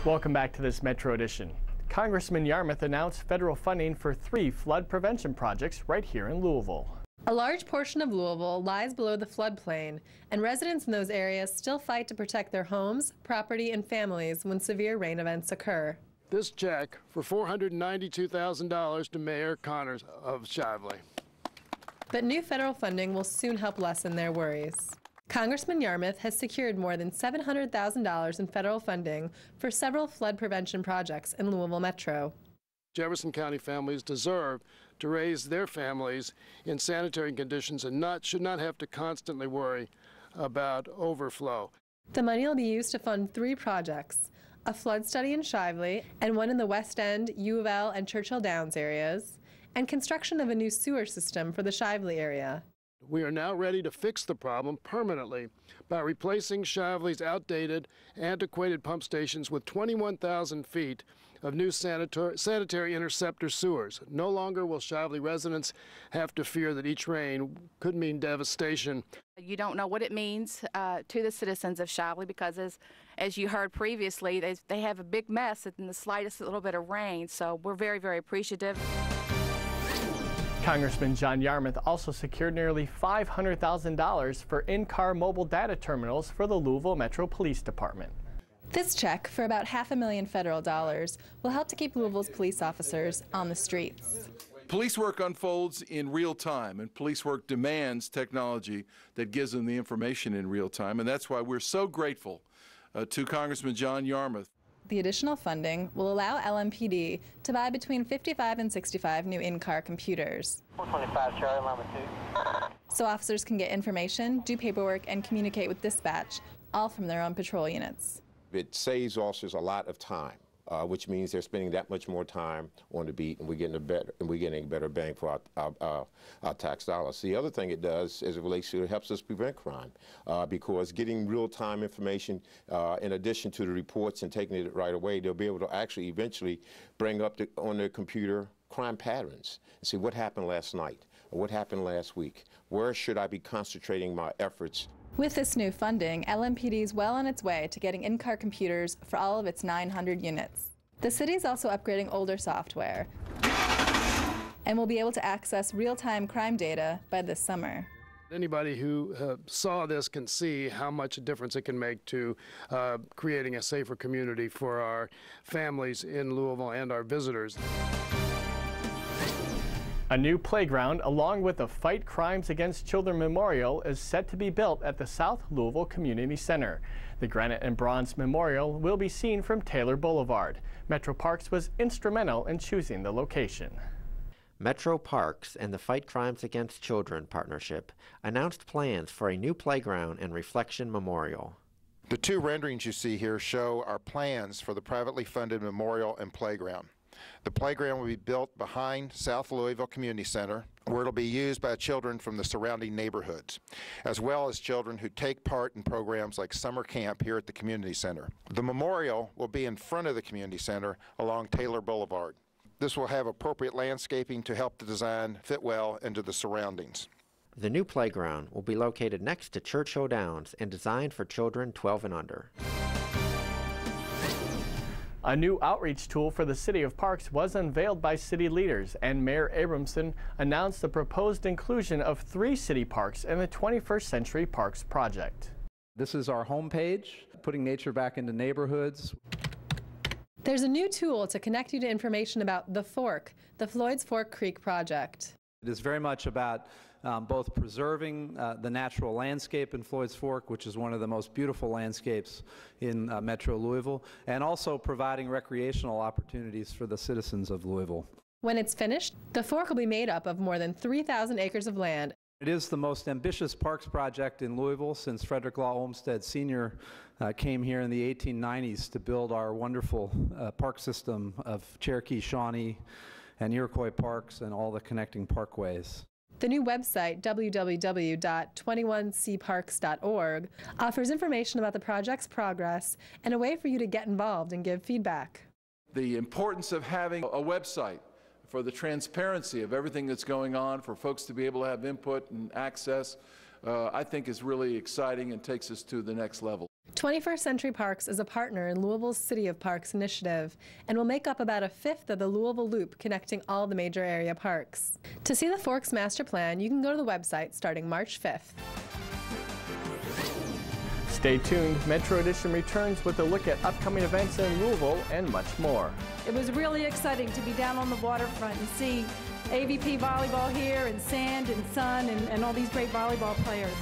Welcome back to this Metro Edition. Congressman Yarmouth announced federal funding for 3 flood prevention projects right here in Louisville. A large portion of Louisville lies below the floodplain, and residents in those areas still fight to protect their homes, property, and families when severe rain events occur. This check for $492,000 to Mayor Connors of Shively. But new federal funding will soon help lessen their worries. Congressman Yarmouth has secured more than $700,000 in federal funding for several flood prevention projects in Louisville Metro. Jefferson County families deserve to raise their families in sanitary conditions and should not have to constantly worry about overflow. The money will be used to fund 3 projects: a flood study in Shively and one in the West End, U of L, and Churchill Downs areas, and construction of a new sewer system for the Shively area. We are now ready to fix the problem permanently by replacing Shively's outdated, antiquated pump stations with 21,000 feet of new sanitary interceptor sewers. No longer will Shively residents have to fear that each rain could mean devastation. You don't know what it means to the citizens of Shively because, as you heard previously, they have a big mess in the slightest little bit of rain, so we're very, very appreciative. Congressman John Yarmouth also secured nearly $500,000 for in-car mobile data terminals for the Louisville Metro Police Department. This check for about $500,000 federal dollars will help to keep Louisville's police officers on the streets. Police work unfolds in real time, and police work demands technology that gives them the information in real time, and that's why we're so grateful to Congressman John Yarmouth. The additional funding will allow LMPD to buy between 55 and 65 new in-car computers. 425 Charlie, Lima 2. So officers can get information, do paperwork, and communicate with dispatch, all from their own patrol units. It saves officers a lot of time, which means they're spending that much more time on the beat, and we're getting a better bang for our tax dollars. The other thing it does, as it relates to, it helps us prevent crime, because getting real-time information, in addition to the reports and taking it right away, they'll be able to actually eventually bring up on their computer crime patterns and see what happened last night, or what happened last week. Where should I be concentrating my efforts? With this new funding, LMPD is well on its way to getting in-car computers for all of its 900 units. The city is also upgrading older software and will be able to access real-time crime data by this summer. Anybody who saw this can see how much a difference it can make to creating a safer community for our families in Louisville and our visitors. A new playground, along with a Fight Crimes Against Children memorial, is set to be built at the South Louisville Community Center. The granite and bronze memorial will be seen from Taylor Boulevard. Metro Parks was instrumental in choosing the location. Metro Parks and the Fight Crimes Against Children partnership announced plans for a new playground and reflection memorial. The 2 renderings you see here show our plans for the privately funded memorial and playground. The playground will be built behind South Louisville Community Center, where it will be used by children from the surrounding neighborhoods, as well as children who take part in programs like summer camp here at the community center. The memorial will be in front of the community center along Taylor Boulevard. This will have appropriate landscaping to help the design fit well into the surroundings. The new playground will be located next to Churchill Downs and designed for children 12 and under. A new outreach tool for the City of Parks was unveiled by city leaders, and Mayor Abramson announced the proposed inclusion of 3 city parks in the 21st Century Parks project. This is our homepage, putting nature back into neighborhoods. There's a new tool to connect you to information about The Fork, the Floyd's Fork Creek project. It is very much about both preserving the natural landscape in Floyd's Fork, which is one of the most beautiful landscapes in Metro Louisville, and also providing recreational opportunities for the citizens of Louisville. When it's finished, the Fork will be made up of more than 3,000 acres of land. It is the most ambitious parks project in Louisville since Frederick Law Olmsted Sr. Came here in the 1890s to build our wonderful park system of Cherokee, Shawnee, and Iroquois parks and all the connecting parkways. The new website, www.21cparks.org, offers information about the project's progress and a way for you to get involved and give feedback. The importance of having a website for the transparency of everything that's going on, for folks to be able to have input and access, I think is really exciting and takes us to the next level. 21st Century Parks is a partner in Louisville's City of Parks initiative and will make up about a fifth of the Louisville Loop connecting all the major area parks. To see the Forks Master Plan, you can go to the website starting March 5th. Stay tuned. Metro Edition returns with a look at upcoming events in Louisville and much more. It was really exciting to be down on the waterfront and see AVP volleyball here and sand and sun and all these great volleyball players.